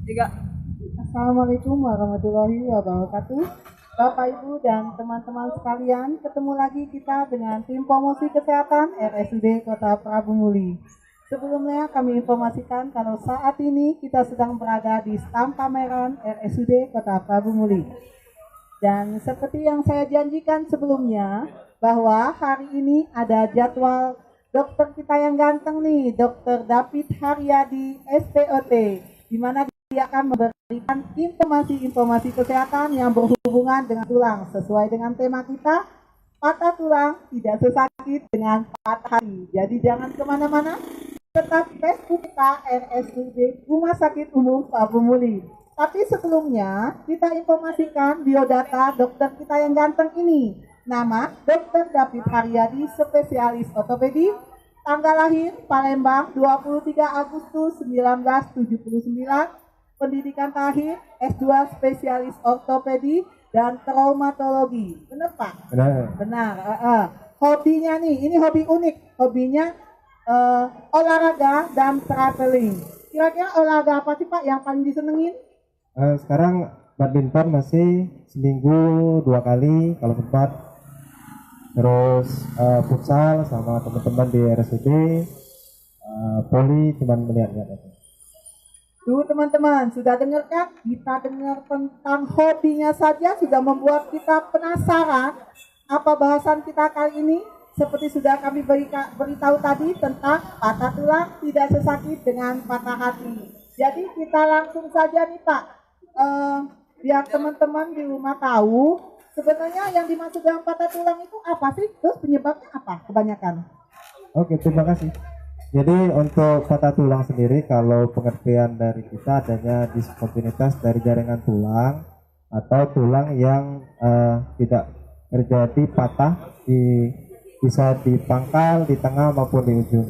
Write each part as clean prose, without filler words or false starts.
Tiga. Assalamualaikum warahmatullahi wabarakatuh. Bapak, Ibu, dan teman-teman sekalian, ketemu lagi kita dengan tim promosi kesehatan RSUD Kota Prabu Muli. Sebelumnya kami informasikan kalau saat ini kita sedang berada di stand pameran RSUD Kota Prabu Muli. Dan seperti yang saya janjikan sebelumnya, bahwa hari ini ada jadwal dokter kita yang ganteng nih, Dr. David Haryadi SPOT, di mana dia akan memberikan informasi-informasi kesehatan yang berhubungan dengan tulang sesuai dengan tema kita, patah tulang tidak sesakit dengan patah hati. Jadi jangan kemana-mana, tetap Facebook kita RSUD Rumah Sakit Umum Prabu Muli. Tapi sebelumnya kita informasikan biodata dokter kita yang ganteng ini. Nama Dr. David Haryadi, spesialis ortopedi, tanggal lahir Palembang 23 Agustus 1979, pendidikan terakhir S2 spesialis ortopedi dan traumatologi. Benar Pak? Benar. Benar. Hobinya nih, ini hobi unik. Hobinya olahraga dan traveling. Kira-kira olahraga apa sih Pak yang paling disenengin? Sekarang badminton masih seminggu 2 kali kalau sempat. Terus futsal sama teman-teman di RSUD, poli cuman melihat-lihat aja. Tuh teman-teman, sudah dengar kan? Kita dengar tentang hobinya saja sudah membuat kita penasaran apa bahasan kita kali ini. Seperti sudah kami beritahu tadi tentang patah tulang tidak sesakit dengan patah hati. Jadi kita langsung saja nih Pak, biar teman-teman di rumah tahu sebenarnya yang dimaksud dengan patah tulang itu apa sih? Terus penyebabnya apa kebanyakan? Oke, terima kasih. Jadi untuk patah tulang sendiri, kalau pengertian dari kita adanya diskontinuitas dari jaringan tulang atau tulang yang tidak terjadi patah bisa di pangkal, di tengah maupun di ujung.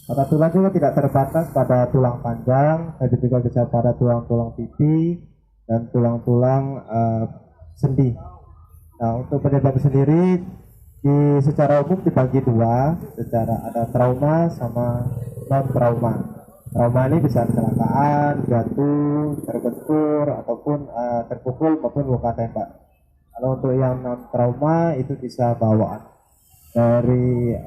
Patah tulang juga tidak terbatas pada tulang panjang, tapi juga bisa pada tulang-tulang pipi dan tulang-tulang sendi. Nah, untuk penyebab sendiri secara umum dibagi dua, secara ada trauma sama non trauma. Trauma ini bisa kecelakaan, jatuh, terbentur ataupun terpukul maupun luka tembak. Kalau untuk yang non trauma itu bisa bawaan dari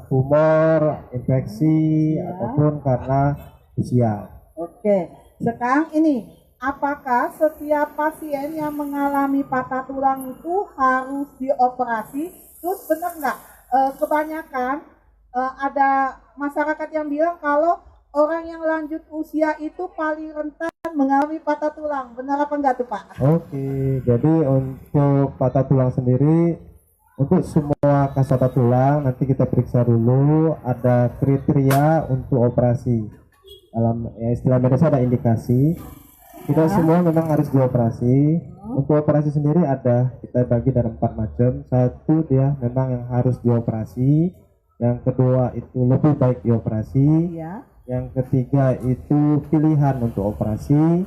tumor, infeksi ataupun karena usia. Oke, sekarang ini apakah setiap pasien yang mengalami patah tulang itu harus dioperasi? Terus benar nggak kebanyakan ada masyarakat yang bilang kalau orang yang lanjut usia itu paling rentan mengalami patah tulang. Benar apa enggak tuh Pak? Oke, jadi untuk patah tulang sendiri, untuk semua kasus patah tulang nanti kita periksa dulu ada kriteria untuk operasi. Dalam istilah medis ada indikasi. Tidak semua memang harus dioperasi. Untuk operasi sendiri kita bagi dari 4 macam. Satu, dia memang yang harus dioperasi. Yang kedua itu lebih baik dioperasi. Yang ketiga itu pilihan untuk operasi.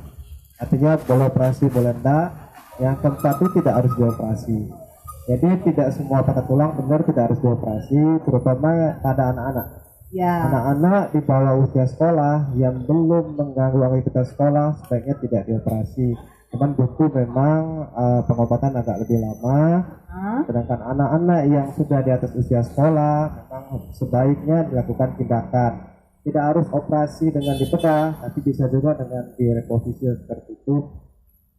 Artinya boleh operasi boleh enggak. Yang keempat itu tidak harus dioperasi. Jadi tidak semua patah tulang benar tidak harus dioperasi, terutama pada anak-anak. Anak-anak di bawah usia sekolah yang belum mengganggu aktivitas sekolah sebaiknya tidak dioperasi. Cuman butuh memang pengobatan agak lebih lama. Sedangkan anak-anak yang sudah di atas usia sekolah memang sebaiknya dilakukan tindakan. Tidak harus operasi dengan dibedah, tapi bisa juga dengan direposisi seperti itu,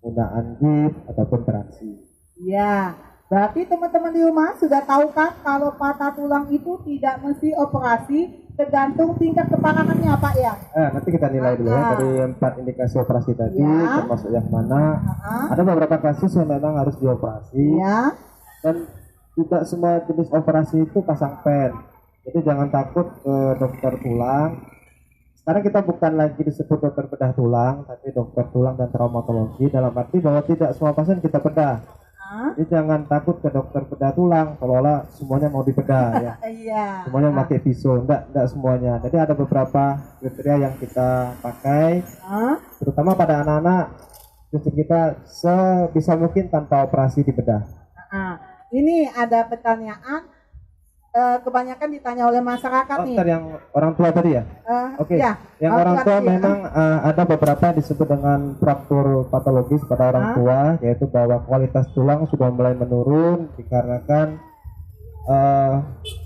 penggunaan gips ataupun teraksi. Ya. Berarti teman-teman di rumah sudah tahu kan kalau patah tulang itu tidak mesti operasi, tergantung tingkat keparangannya Pak ya? Nanti kita nilai dulu ya dari 4 indikasi operasi tadi, termasuk yang mana. Ada beberapa kasus yang memang harus dioperasi. Dan tidak semua jenis operasi itu pasang pen. Jadi jangan takut ke dokter tulang. Sekarang kita bukan lagi disebut dokter bedah tulang, tapi dokter tulang dan traumatologi, dalam arti bahwa tidak semua pasien kita bedah. Jadi jangan takut ke dokter bedah tulang seolah-olah semuanya mau dibedah ya. Semuanya memakai viso, enggak semuanya. Jadi ada beberapa kriteria yang kita pakai, terutama pada anak-anak. Justru kita sebisa mungkin tanpa operasi dibedah. Ini ada pertanyaan, kebanyakan ditanya oleh masyarakat nih. Dokter yang orang tua tadi ya? Oke. Ya, Yang orang tua memang ada beberapa disebut dengan fraktur patologis pada orang tua, yaitu bahwa kualitas tulang sudah mulai menurun dikarenakan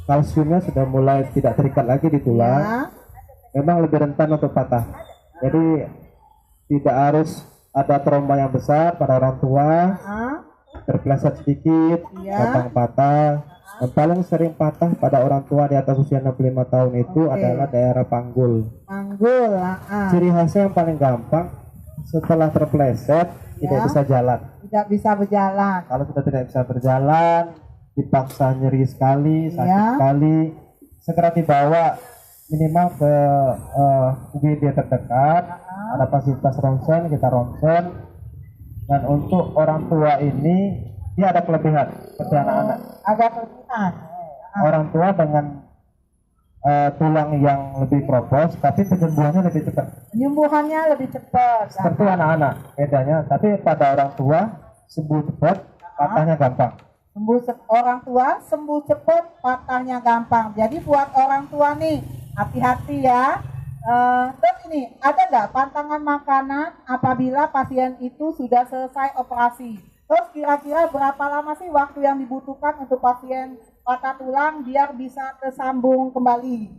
kalsiumnya sudah mulai tidak terikat lagi di tulang. Ya. Memang lebih rentan untuk patah. Jadi tidak harus ada trauma yang besar pada orang tua, terpeleset sedikit, gampang patah. Yang paling sering patah pada orang tua di atas usia 65 tahun itu adalah daerah panggul. Panggul. Ciri khasnya yang paling gampang, setelah terpeleset tidak bisa jalan. Tidak bisa berjalan. Kalau sudah tidak bisa berjalan, dipaksa nyeri sekali, sakit sekali, segera dibawa minimal ke UGD terdekat. Ada fasilitas ronsen, kita ronsen. Dan untuk orang tua ini dia ada kelebihan seperti anak-anak. Ada kelebihan. Orang tua dengan tulang yang lebih kropos, tapi penyembuhannya lebih cepat. Penyembuhannya lebih cepat. Seperti anak-anak bedanya. Tapi pada orang tua sembuh cepat, patahnya gampang. Orang tua sembuh cepat, patahnya gampang. Jadi buat orang tua nih hati-hati ya. Terus ini ada nggak pantangan makanan apabila pasien itu sudah selesai operasi? Terus kira-kira berapa lama sih waktu yang dibutuhkan untuk pasien patah tulang biar bisa tersambung kembali?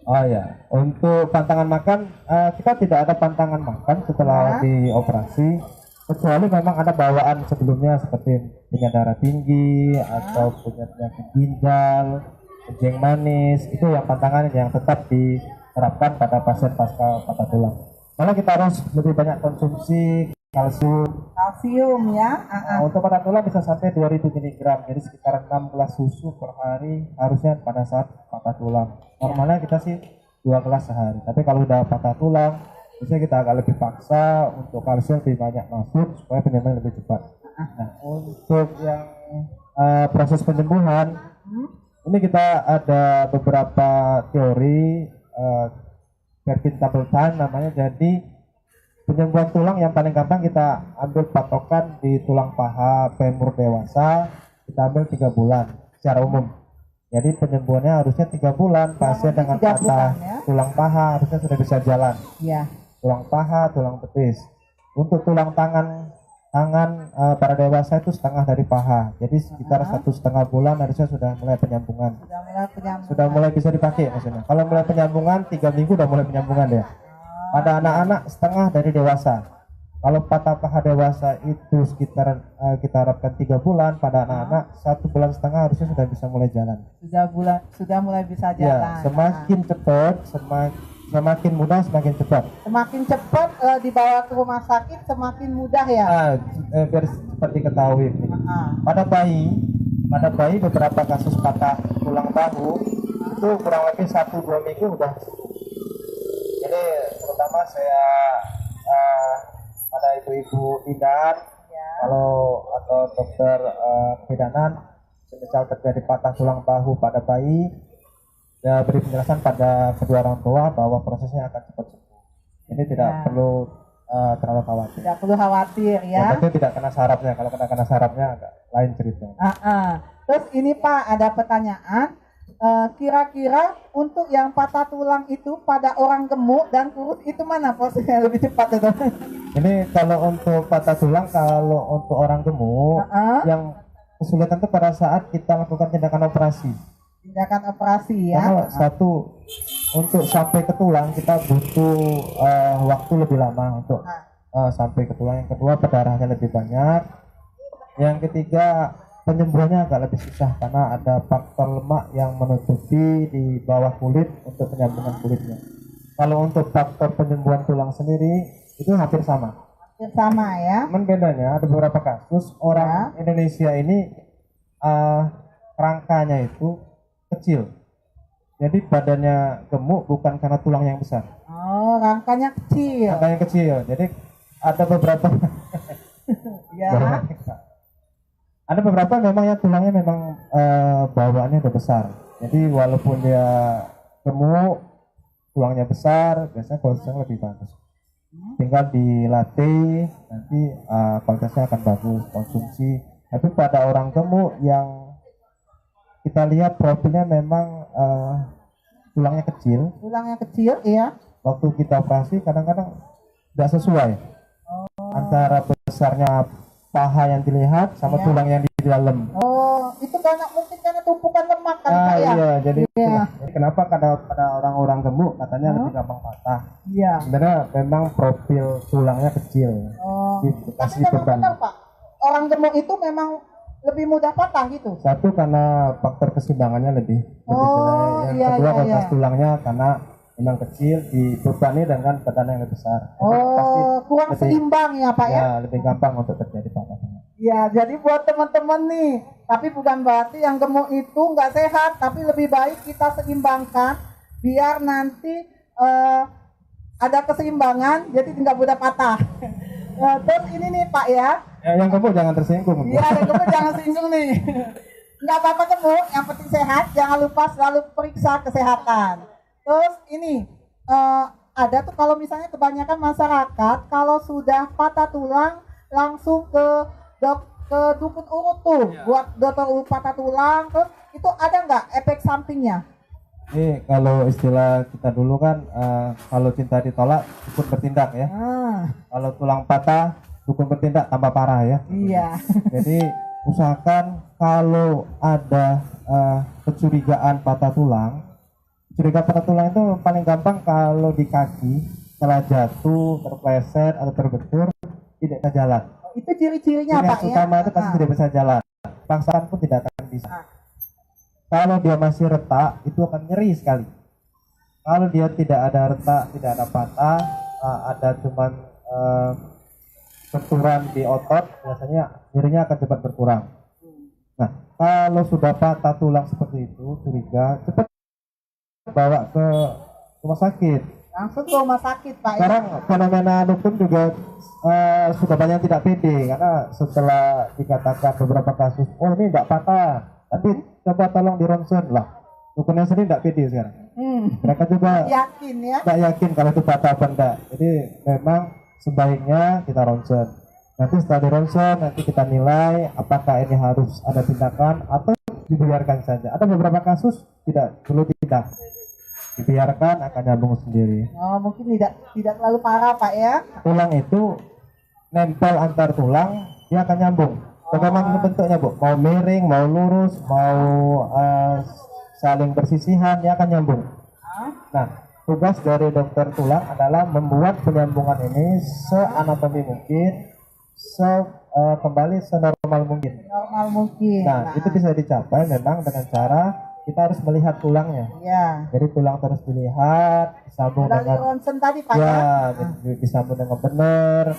Oh ya, untuk pantangan makan kita tidak ada pantangan makan setelah dioperasi, kecuali memang ada bawaan sebelumnya seperti punya darah tinggi atau punya penyakit ginjal, kencing manis, itu yang pantangan yang tetap diterapkan pada pasien pasca patah tulang. Malah kita harus lebih banyak konsumsi kalsium ya. Untuk patah tulang bisa sampai 2000 mg, jadi sekitar 6 gelas susu per hari harusnya pada saat patah tulang. Normalnya kita sih 2 gelas sehari, tapi kalau udah patah tulang biasanya kita agak lebih paksa untuk kalsium lebih banyak masuk supaya penyembuhan lebih cepat. Nah, untuk yang proses penyembuhan ini kita ada beberapa teori vertebral time namanya. Jadi penyembuhan tulang yang paling gampang kita ambil patokan di tulang paha femur dewasa, kita ambil 3 bulan secara umum. Jadi penyembuhannya harusnya 3 bulan. Pasien dengan patah tulang paha harusnya sudah bisa jalan. Tulang paha, tulang betis. Untuk tulang tangan para dewasa itu setengah dari paha. Jadi sekitar 1,5 bulan harusnya sudah mulai penyambungan. Sudah mulai bisa dipakai maksudnya. Kalau mulai penyambungan 3 minggu udah mulai penyambungan ya. Pada anak-anak setengah dari dewasa. Kalau patah paha dewasa itu sekitar kita harapkan 3 bulan, pada anak-anak 1,5 bulan harusnya sudah bisa mulai jalan. Sudah mulai bisa jalan. Ya, semakin cepat, semakin mudah, semakin cepat. Semakin cepat dibawa ke rumah sakit, semakin mudah ya. Biar cepat diketahui. Pada bayi beberapa kasus patah tulang bahu itu kurang lebih 1-2 minggu udah sembuh. Jadi terutama saya pada ibu-ibu bidan, atau dokter kebidanan, semisal terjadi patah tulang bahu pada bayi, ya beri penjelasan pada kedua orang tua bahwa prosesnya akan cepat sembuh. Ini tidak perlu terlalu khawatir. Tidak perlu khawatir ya. Yang penting tidak kena sarafnya. Kalau kena sarafnya agak lain cerita. Terus ini Pak, ada pertanyaan. Kira-kira untuk yang patah tulang itu pada orang gemuk dan kurus itu mana prosesnya lebih cepat itu? Ini kalau untuk patah tulang, kalau untuk orang gemuk yang kesulitan itu pada saat kita lakukan tindakan operasi. Tindakan operasi ya. Karena satu, untuk sampai ke tulang kita butuh waktu lebih lama untuk sampai ke tulang. Yang kedua, pendarahannya lebih banyak. Yang ketiga, penyembuhannya agak lebih susah karena ada faktor lemak yang menutupi di bawah kulit untuk penyambungan kulitnya. Kalau untuk faktor penyembuhan tulang sendiri itu hampir sama. Hampir sama ya. Cuman bedanya ada beberapa kasus orang Indonesia ini rangkanya itu kecil. Jadi badannya gemuk bukan karena tulang yang besar. Oh, rangkanya kecil. Rangkanya kecil. Jadi ada beberapa ada beberapa memang ya tulangnya memang bawaannya udah besar. Jadi walaupun dia gemuk, tulangnya besar, biasanya kualitasnya lebih bagus. Tinggal dilatih, nanti kualitasnya akan bagus konsumsi. Tapi pada orang gemuk yang kita lihat profilnya memang tulangnya kecil. Tulangnya kecil, iya. Waktu kita operasi kadang-kadang tidak sesuai antara besarnya paha yang dilihat sama Iya. tulang yang di dalam. Oh, itu mungkin karena tumpukan lemak kan Pak ya? Iya, jadi Iya. jadi kenapa pada orang-orang gemuk katanya Oh. lebih gampang patah. Iya. Sebenarnya memang profil tulangnya kecil. Oh. Tapi Dikasih memang beban. benar Pak, orang gemuk itu memang lebih mudah patah gitu. Satu karena faktor keseimbangannya lebih jelek. Yang iya, kedua iya, kualitas iya. tulangnya karena memang kecil dibebani dengan badan yang lebih besar. Pasti Oh, kurang lebih- seimbang ya Pak ya? Ya, lebih gampang untuk terjadi patah. Ya, jadi buat teman-teman nih, tapi bukan berarti yang gemuk itu nggak sehat, tapi lebih baik kita seimbangkan biar nanti ada keseimbangan, jadi nggak mudah patah. Terus ini nih Pak ya, Yang gemuk jangan tersinggung. iya yang gemuk jangan singgung nih. Nggak apa-apa gemuk, yang penting sehat, jangan lupa selalu periksa kesehatan. Terus ini ada tuh kalau misalnya kebanyakan masyarakat kalau sudah patah tulang langsung ke dukun urut tuh buat dokter urut patah tulang. Terus itu ada nggak efek sampingnya? Ini kalau istilah kita dulu kan kalau cinta ditolak dukun bertindak ya. Kalau tulang patah dukun bertindak tambah parah ya. Iya. Jadi usahakan kalau ada kecurigaan patah tulang. Curiga patah tulang itu paling gampang kalau di kaki setelah jatuh, terpleset atau terbentur tidak bisa jalan. Itu ciri-cirinya Ciri Pak ya? utama itu pasti tidak bisa jalan. Paksaan pun tidak akan bisa. Kalau dia masih retak itu akan nyeri sekali. Kalau dia tidak ada retak, tidak ada patah, ada cuman benturan di otot, biasanya nyerinya akan cepat berkurang. Nah, kalau sudah patah tulang seperti itu, curiga, cepat bawa ke rumah sakit. Langsung ke rumah sakit Pak ya? Sekarang fenomena dukun juga sudah banyak tidak pede karena setelah dikatakan beberapa kasus, oh ini tidak patah, tapi coba tolong di ronsen lah. Dukunnya sendiri tidak pede sekarang. Mereka juga Yakin ya? tidak yakin kalau itu patah apa enggak. Jadi memang sebaiknya kita ronsen. Nanti setelah di ronsen nanti kita nilai apakah ini harus ada tindakan atau dibiarkan saja. Ada beberapa kasus tidak perlu tindak, dibiarkan akan nyambung sendiri. Oh, mungkin tidak terlalu parah Pak ya? Tulang itu nempel antar tulang, dia akan nyambung. Bagaimana bentuknya Bu? Mau miring, mau lurus, mau saling bersisihan, dia akan nyambung. Nah, tugas dari dokter tulang adalah membuat penyambungan ini seanatomi mungkin, kembali senormal mungkin. Normal mungkin. Nah, itu bisa dicapai memang dengan cara kita harus melihat tulangnya. Ya. Jadi tulang terus dilihat, disambung Dari dengan ronsen tadi Pak ya? ya, disambung dengan benar.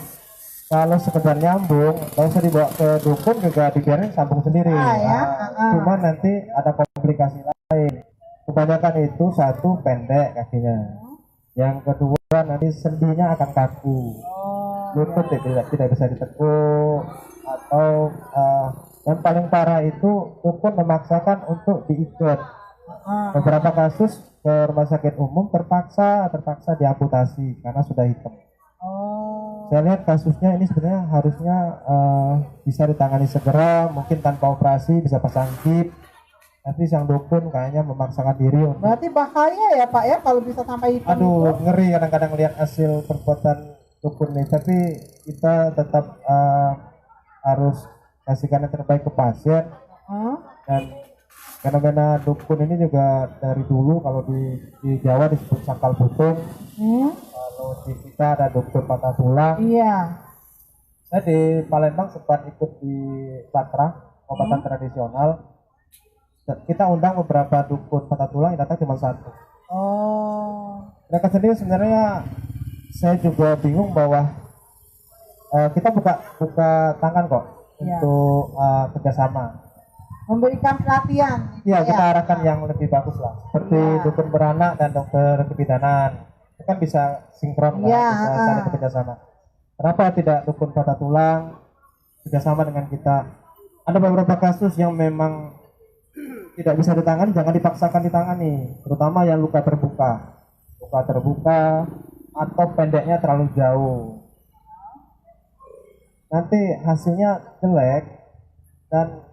Kalau sekedar nyambung, kalau usah dibawa ke dukun juga dibiarin sambung sendiri. Ya. Cuma nanti ada komplikasi lain. Kebanyakan itu satu pendek kakinya. Yang kedua nanti sendinya akan kaku. Lutut tidak bisa ditekuk atau yang paling parah itu dukun memaksakan untuk diikat. Beberapa kasus ke rumah sakit umum terpaksa diamputasi karena sudah hitam. Saya lihat kasusnya ini sebenarnya harusnya bisa ditangani segera, mungkin tanpa operasi bisa pasang chip. Tapi sang dukun kayaknya memaksakan diri untuk. Berarti bahaya ya Pak ya kalau bisa sampai hitam. Aduh, ngeri kadang-kadang lihat hasil perbuatan dukun nih. Tapi kita tetap harus kasihkan yang terbaik ke pasien. Dan fenomena dukun ini juga dari dulu kalau di Jawa disebut sangkal putung. Kalau di kita ada dokter patah tulang. Iya. Saya di Palembang sempat ikut di Patra, pengobatan tradisional. Kita undang beberapa dukun patah tulang, yang datang cuma satu. Mereka sendiri sebenarnya saya juga bingung bahwa kita buka tangan kok untuk kerjasama. Memberikan pelatihan. Iya, kita arahkan yang lebih bagus lah. Seperti dukun beranak dan dokter kebidanan. Itu kan bisa sinkron kan, bisa saling bekerjasama. Kenapa tidak dukun patah tulang kerjasama dengan kita? Ada beberapa kasus yang memang tidak bisa ditangani, jangan dipaksakan ditangani, terutama yang luka terbuka atau pendeknya terlalu jauh. Nanti hasilnya jelek dan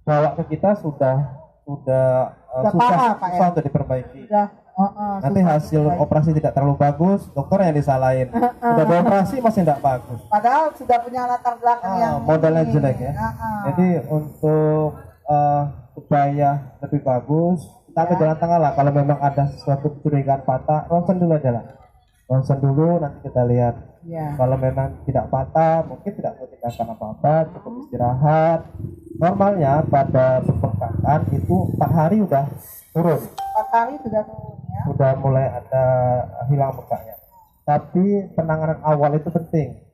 bawa ke kita sudah sudah Sudah parah, Pak, susah ya? untuk diperbaiki. Sudah Nanti susah hasil diperbaiki. operasi tidak terlalu bagus, dokter yang disalahin. Sudah dioperasi masih tidak bagus. Padahal sudah punya latar belakang yang Modalnya ini. jelek ya. Jadi untuk supaya lebih bagus, kita ambil jalan tengah lah. Kalau memang ada sesuatu kecurigaan patah, ronsen dulu aja lah. Ronsen dulu, nanti kita lihat. Ya. Kalau memang tidak patah, mungkin tidak perlu tindakan apa-apa, cukup istirahat. Normalnya pada pembengkakan itu 4 hari udah turun, 4 hari sudah turun ya. udah mulai ada hilang bengkaknya. Tapi penanganan awal itu penting.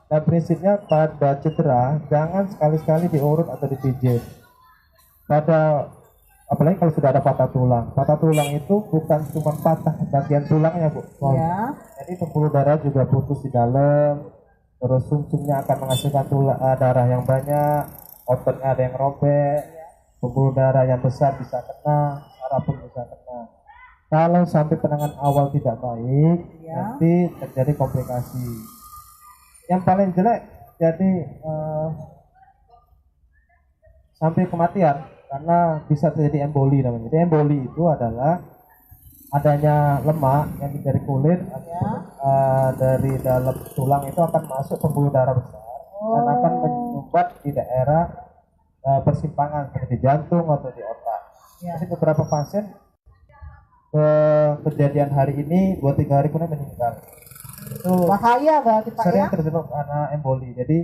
Dan prinsipnya pada cedera jangan sekali-sekali diurut atau dipijit. Apalagi kalau sudah ada patah tulang. Patah tulang itu bukan cuma patah bagian tulangnya, Bu. Ya. Jadi pembuluh darah juga putus di dalam. Terus sumsumnya akan menghasilkan darah yang banyak. Ototnya ada yang robek. Pembuluh darah yang besar bisa kena, saraf pun bisa kena. Kalau sampai penanganan awal tidak baik, Ya. nanti terjadi komplikasi. Yang paling jelek jadi sampai kematian karena bisa terjadi emboli namanya. Jadi emboli itu adalah adanya lemak yang dari kulit dari dalam tulang itu akan masuk pembuluh darah besar dan akan menyumbat di daerah persimpangan seperti di jantung atau di otak. Jadi beberapa pasien kejadian hari ini 2-3 hari kemudian meninggal. Itu Bahaya berarti Pak sering ya. terjebak karena emboli. Jadi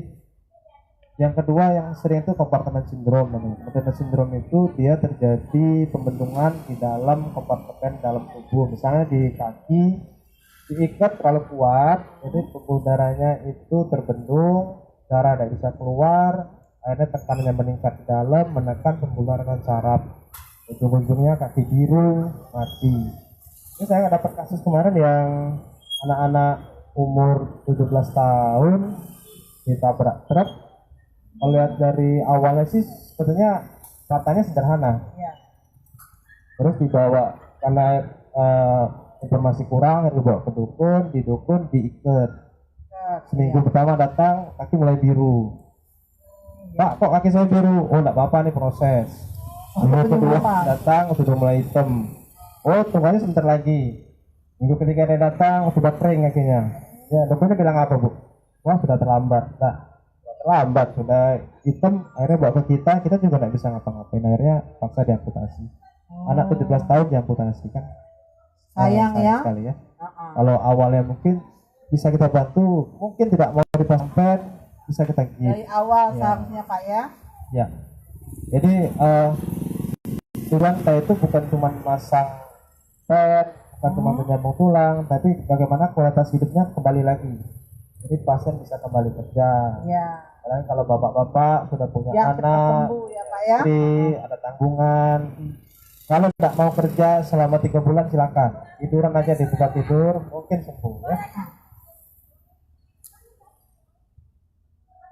yang kedua yang sering itu kompartemen sindrom namanya. Kompartemen sindrom itu dia terjadi pembendungan di dalam kompartemen dalam tubuh. Misalnya di kaki diikat terlalu kuat, jadi pembuluh darahnya itu terbendung, darah tidak bisa keluar, akhirnya tekanannya meningkat di dalam, menekan pembuluh darah saraf. Ujung-ujungnya kaki biru, mati. Ini saya dapat kasus kemarin yang anak-anak umur 17 tahun ditabrak truk. Kalau lihat dari awalnya sih sebetulnya katanya sederhana. Ya. Terus dibawa karena informasi kurang dibawa ke dukun, di dukun diikat. Seminggu pertama datang kaki mulai biru. Pak, kok kaki saya biru? Oh, enggak apa-apa nih proses. Minggu kedua datang sudah mulai hitam. Oh, tunggu aja sebentar lagi. Minggu ketiga dia datang sudah kering kakinya. Ya, dokternya bilang apa, Bu? Wah, sudah terlambat. Nah, terlambat, sudah hitam, akhirnya bawa ke kita juga nggak bisa ngapa-ngapain, akhirnya paksa diamputasi. Anak 17 tahun diamputasi kan Sayang ya. sekali ya. Kalau awalnya mungkin bisa kita bantu, mungkin tidak mau dipasang pen, bisa kita Dari awal Ya. seharusnya Pak ya. Ya, jadi tujuan saya itu bukan cuma masang pen, bukan cuma menyambung tulang, tapi bagaimana kualitas hidupnya kembali lagi. Jadi pasien bisa kembali kerja. Ya. Karena kalau bapak-bapak sudah punya Yang cepat anak, sembuh ya Pak ya. istri, ada tanggungan. Kalau tidak mau kerja selama 3 bulan silakan. Tiduran aja di tempat tidur, mungkin sembuh ya.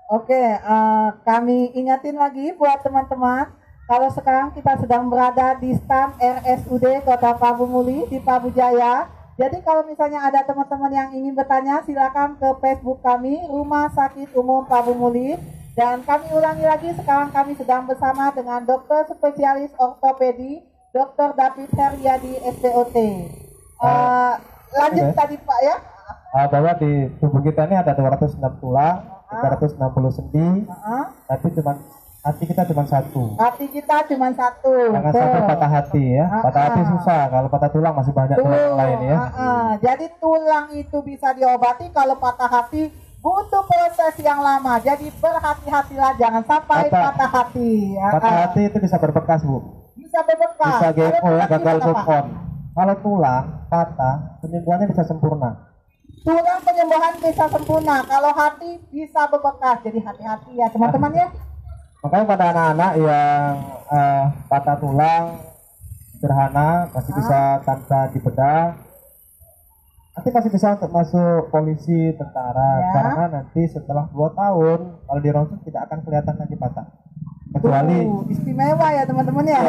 Oke, kami ingatin lagi buat teman-teman, kalau sekarang kita sedang berada di stand RSUD Kota Prabu Muli di Prabu Jaya. Jadi kalau misalnya ada teman-teman yang ingin bertanya, silakan ke Facebook kami, Rumah Sakit Umum Prabu Muli. Dan kami ulangi lagi, sekarang kami sedang bersama dengan dokter spesialis ortopedi, Dr. David Heriadi, SPOT. Lanjut tadi Pak ya. Bahwa di tubuh kita ini ada 206 tulang, 360 sendi, tapi hati kita cuma satu. Hati kita cuma satu. Jangan sampai patah hati ya. Patah hati susah, kalau patah tulang masih banyak tulang yang lain ya. Jadi tulang itu bisa diobati, kalau patah hati butuh proses yang lama. Jadi berhati-hatilah, jangan sampai patah hati. Patah hati itu bisa berbekas, Bu. Bisa berbekas. Bisa GO ya, gagal move Pak? on. Kalau tulang patah, penyembuhannya bisa sempurna. Tulang penyembuhan bisa sempurna, kalau hati bisa berbekas. Jadi hati-hati ya teman-teman ya. Makanya pada anak-anak yang patah tulang sederhana masih bisa tanpa dibedah, nanti masih bisa untuk masuk polisi, tentara, karena nanti setelah 2 tahun kalau di ronsen tidak akan kelihatan lagi patah, kecuali istimewa ya teman-teman ya.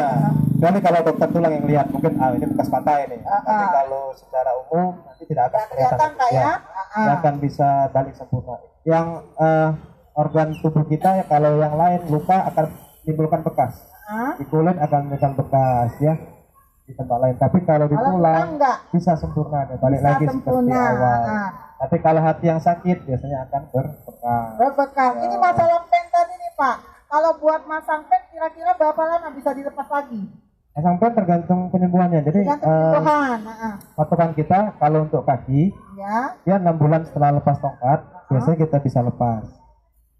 Kecuali kalau dokter tulang yang lihat mungkin ini bekas patah ini, tapi kalau secara umum nanti tidak akan kelihatan ya. Tidak akan bisa balik sempurna. Yang organ tubuh kita ya, kalau yang lain luka akan menimbulkan bekas. Ah, Di kulit akan menyimpan bekas ya di tempat lain. Tapi kalau di kalau tulang tulang enggak bisa sempurna dan balik bisa lagi seperti sempurna. awal. Ah, Tapi kalau hati yang sakit biasanya akan berbekas. berbekas. Ya. Ini masalah pen tadi nih Pak. Kalau buat masang pen kira-kira berapa lama bisa dilepas lagi? Pasang pen tergantung penyembuhannya. Jadi Tergantung penyembuhan. patokan kita kalau untuk kaki Ya. dia 6 bulan setelah lepas tongkat biasanya kita bisa lepas.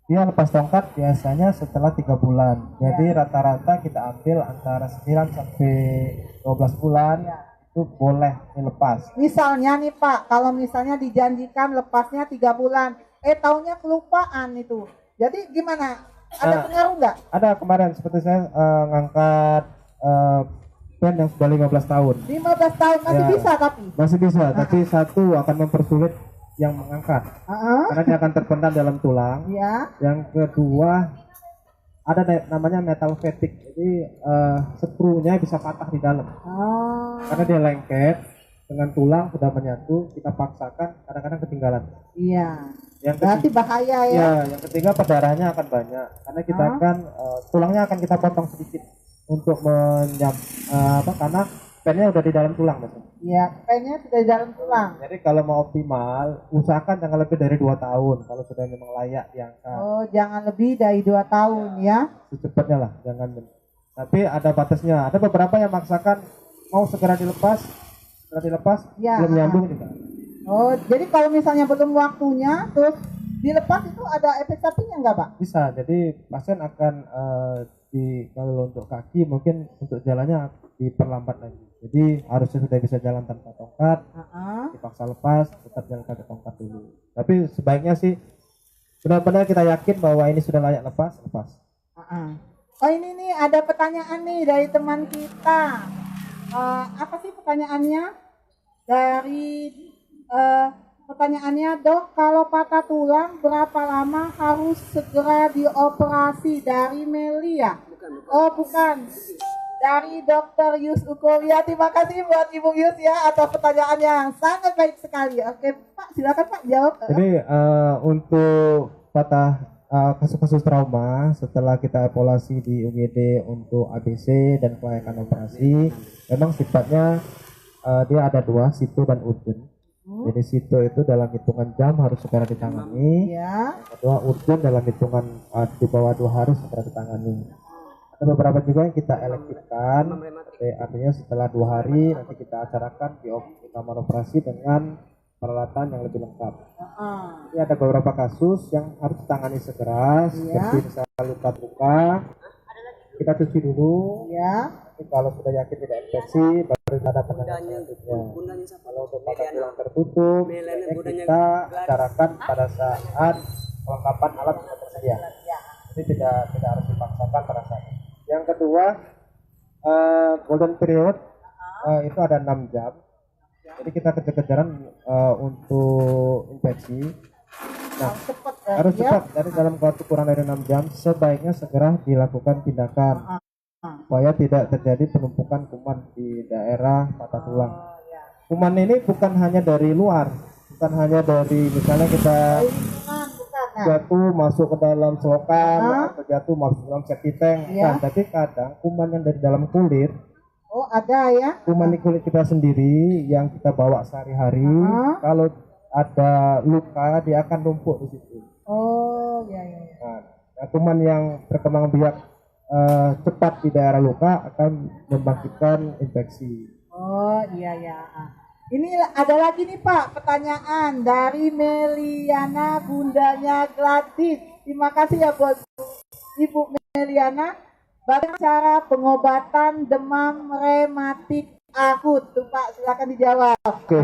Dia lepas tongkat biasanya setelah 3 bulan. Jadi rata-rata kita ambil antara 9 sampai 12 bulan itu boleh dilepas. Misalnya nih Pak, kalau misalnya dijanjikan lepasnya 3 bulan, taunya kelupaan itu. Jadi gimana? Ada Nah, pengaruh nggak? Ada kemarin seperti saya ngangkat pen yang sudah 15 tahun. 15 tahun masih Ya. bisa tapi. Masih bisa, tapi satu akan mempersulit yang mengangkat Heeh. karena dia akan terpendam dalam tulang. Ya. Yang kedua ada namanya metal fatigue, jadi skrunya bisa patah di dalam Oh. karena dia lengket dengan tulang sudah menyatu, kita paksakan kadang-kadang ketinggalan. Iya. Yang Berarti ketiga, bahaya ya. ya, yang ketiga perdarahannya akan banyak karena kita akan tulangnya akan kita potong sedikit untuk karena pennya udah di dalam tulang Mas. Iya, pennya sudah di dalam tulang. Jadi kalau mau optimal, usahakan jangan lebih dari 2 tahun kalau sudah memang layak diangkat. Oh, jangan lebih dari 2 tahun ya. Secepatnya lah, jangan. Tapi ada batasnya. Ada beberapa yang maksakan mau segera dilepas Ya. belum nyambung juga. Oh, jadi kalau misalnya belum waktunya terus dilepas itu ada efek sampingnya nggak Pak? Bisa. Jadi pasien akan kalau untuk kaki mungkin untuk jalannya diperlambat lagi. Jadi harusnya sudah bisa jalan tanpa tongkat, dipaksa lepas, tetap jalan pakai tongkat dulu. Tapi sebaiknya sih benar-benar kita yakin bahwa ini sudah layak lepas. Oh ini nih ada pertanyaan nih dari teman kita. Apa sih pertanyaannya? Pertanyaannya, Dok, kalau patah tulang berapa lama harus segera dioperasi? Dari Melia? Oh bukan. Dari Dr. Yus Ukolia. Terima kasih buat Ibu Yus ya atas pertanyaan yang sangat baik sekali. Oke Pak, silakan Pak jawab. Jadi untuk kasus-kasus trauma setelah kita evaluasi di UGD untuk ABC dan kelayakan operasi, memang sifatnya dia ada 2, situ dan urgent. Jadi situ itu dalam hitungan jam harus segera ditangani. Ya. Yang kedua urgent dalam hitungan di bawah 2 hari segera ditangani. Ada beberapa juga yang kita elektifkan, artinya setelah 2 hari nanti kita acarakan di kamar operasi dengan peralatan yang lebih lengkap. Ini ada beberapa kasus yang harus ditangani segera, seperti misalnya luka-luka, kita cuci dulu. Ya. Tapi kalau sudah yakin tidak infeksi, baru ada penanganan selanjutnya. Kalau untuk patah tulang tertutup, kita acarakan pada saat kelengkapan alat sudah tersedia. Jadi tidak harus dipaksakan pada saat itu. Yang kedua, golden period itu ada 6 jam. Jadi kita kejar-kejaran untuk infeksi. Nah, harus cepat. Jadi dalam waktu kurang dari 6 jam, sebaiknya segera dilakukan tindakan supaya tidak terjadi penumpukan kuman di daerah patah tulang. Kuman ini bukan hanya dari luar, bukan hanya dari misalnya kita jatuh masuk ke dalam selokan atau jatuh masuk ke dalam septic tank. Nah, tapi kadang kuman yang dari dalam kulit. Oh ada ya? Kuman di kulit kita sendiri yang kita bawa sehari-hari. Kalau ada luka dia akan numpuk di situ. Oh ya. Nah, kuman yang berkembang biak cepat di daerah luka akan membangkitkan infeksi. Oh iya. Ini ada lagi nih Pak pertanyaan dari Meliana, bundanya Gladys. Terima kasih ya buat Ibu Meliana. Bagaimana cara pengobatan demam rematik akut? Tuh Pak, silakan dijawab. Oke.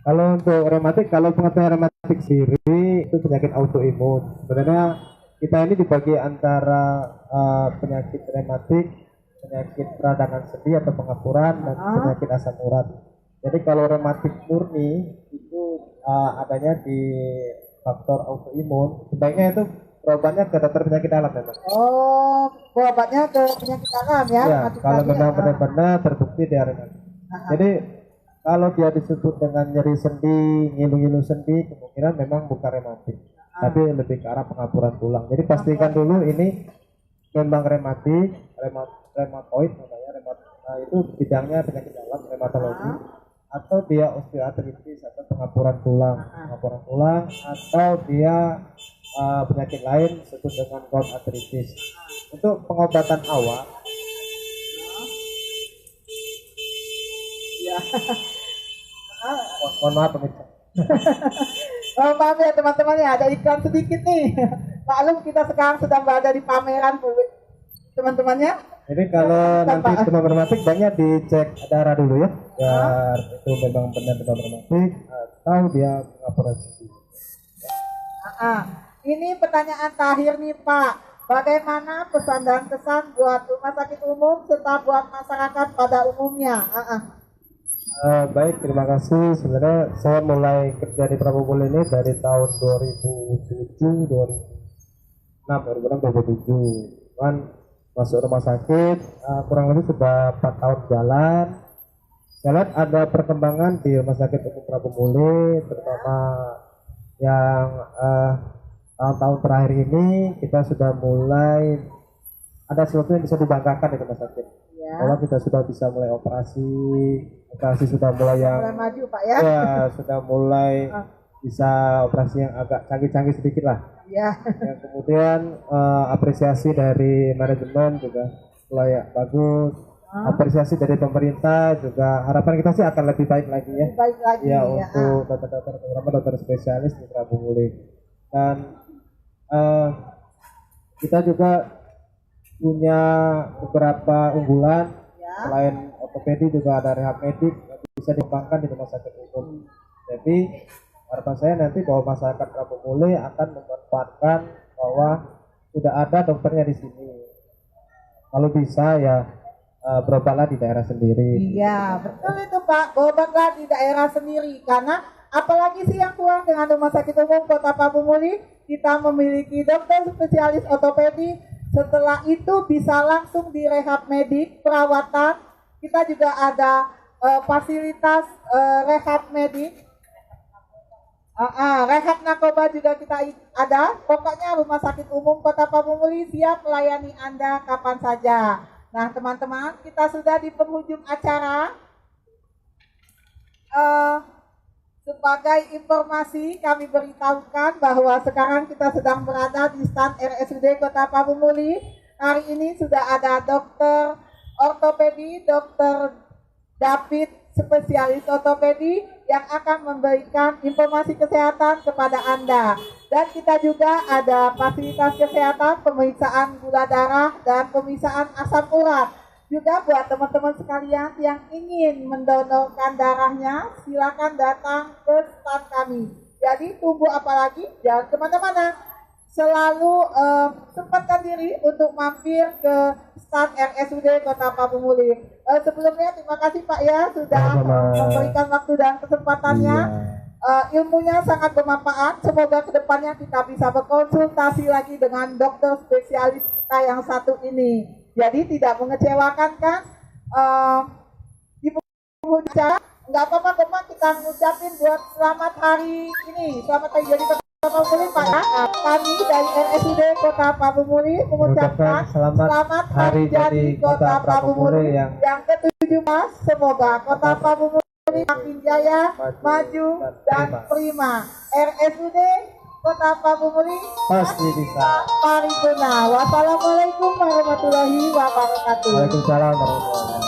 Kalau untuk rematik, kalau pengetahuan rematik sendiri itu penyakit autoimun. Sebenarnya kita ini dibagi antara penyakit rematik, penyakit peradangan sendi atau pengapuran, dan penyakit asam urat. Jadi kalau rematik murni itu adanya di faktor autoimun, sebaiknya itu berobatnya ke dokter penyakit alam memang. Oh, berobatnya ke penyakit alam ya? Ya, kalau memang benar-benar terbukti dia rematik. Jadi kalau dia disebut dengan nyeri sendi, ngilu-ngilu sendi, kemungkinan memang bukan rematik, tapi lebih ke arah pengapuran tulang. Jadi pastikan dulu ini membang rematik, rematoid namanya, nah, itu bidangnya penyakit dalam rheumatologi, atau dia osteoartritis atau pengapuran tulang, atau dia penyakit lain disebut dengan gout arthritis. Untuk pengobatan awal, Ya. mohon maaf pemirsa. Oh, maaf ya teman-teman ya, ada iklan sedikit nih. Maklum kita sekarang sedang berada di pameran teman-temannya. Jadi kalau nanti demam rematik banyak dicek darah dulu ya, biar itu memang benar demam rematik atau dia pengapuran sendi. Ini pertanyaan terakhir nih Pak. Bagaimana pesan dan kesan buat rumah sakit umum serta buat masyarakat pada umumnya? Baik, terima kasih. Sebenarnya saya mulai kerja di Prabumuli ini dari tahun 2007, 2007. Kan masuk rumah sakit kurang lebih sudah 4 tahun jalan. Saya lihat ada perkembangan di rumah sakit umum Prabumuli, terutama yang tahun-tahun terakhir ini kita sudah mulai ada sesuatu yang bisa dibanggakan di rumah sakit. Bahwa kita sudah bisa mulai operasi sudah mulai yang mulai maju Pak ya. Ya, sudah mulai bisa operasi yang agak canggih-canggih sedikit lah. Ya. Yang kemudian apresiasi dari manajemen juga mulai bagus. Apresiasi dari pemerintah juga, harapan kita sih akan lebih baik lagi ya. Baik lagi ya, untuk dokter-dokter, terutama dokter spesialis di Prabumuli. Dan kita juga punya beberapa unggulan, selain ortopedi juga ada rehab medik yang bisa dikembangkan di rumah sakit umum. Jadi harapan saya nanti bahwa masyarakat Prabumuli akan memanfaatkan bahwa sudah ada dokternya di sini. Kalau bisa ya berobatlah di daerah sendiri. Iya, betul itu Pak, berobatlah di daerah sendiri, karena apalagi sih yang kurang dengan rumah sakit umum Kota Prabumuli, kita memiliki dokter spesialis ortopedi. Setelah itu bisa langsung di rehab medik, perawatan. Kita juga ada fasilitas rehab medik. Rehab narkoba juga kita ada. Pokoknya rumah sakit umum Kota Prabumuli siap melayani Anda kapan saja. Nah teman-teman, kita sudah di penghujung acara. Sebagai informasi kami beritahukan bahwa sekarang kita sedang berada di stand RSUD Kota Prabumuli. Hari ini sudah ada dokter ortopedi, dokter David, spesialis ortopedi yang akan memberikan informasi kesehatan kepada Anda. Dan kita juga ada fasilitas kesehatan, pemeriksaan gula darah dan pemeriksaan asam urat. Juga buat teman-teman sekalian yang ingin mendonorkan darahnya, silakan datang ke stand kami. Jadi tunggu apa lagi? Jangan kemana-mana. Selalu sempatkan diri untuk mampir ke stand RSUD Kota Prabumuli. Sebelumnya terima kasih Pak ya sudah memberikan waktu dan kesempatannya. Ilmunya sangat bermanfaat. Semoga kedepannya kita bisa berkonsultasi lagi dengan dokter spesialis kita yang satu ini. Jadi tidak mengecewakan kan? Di penghujung acara nggak apa-apa Bapak, kita ngucapin buat selamat hari ini, selamat hari jadi Kota Prabumuli Pak ya. Kami dari RSUD Kota Prabumuli mengucapkan selamat hari jadi Kota Prabumuli yang ke-17. Semoga Kota Prabumuli makin jaya, maju dan prima. RSUD Kota Prabumuli pasti bisa paripurna. Wassalamualaikum warahmatullahi wabarakatuh. Waalaikumsalam warahmatullahi wabarakatuh.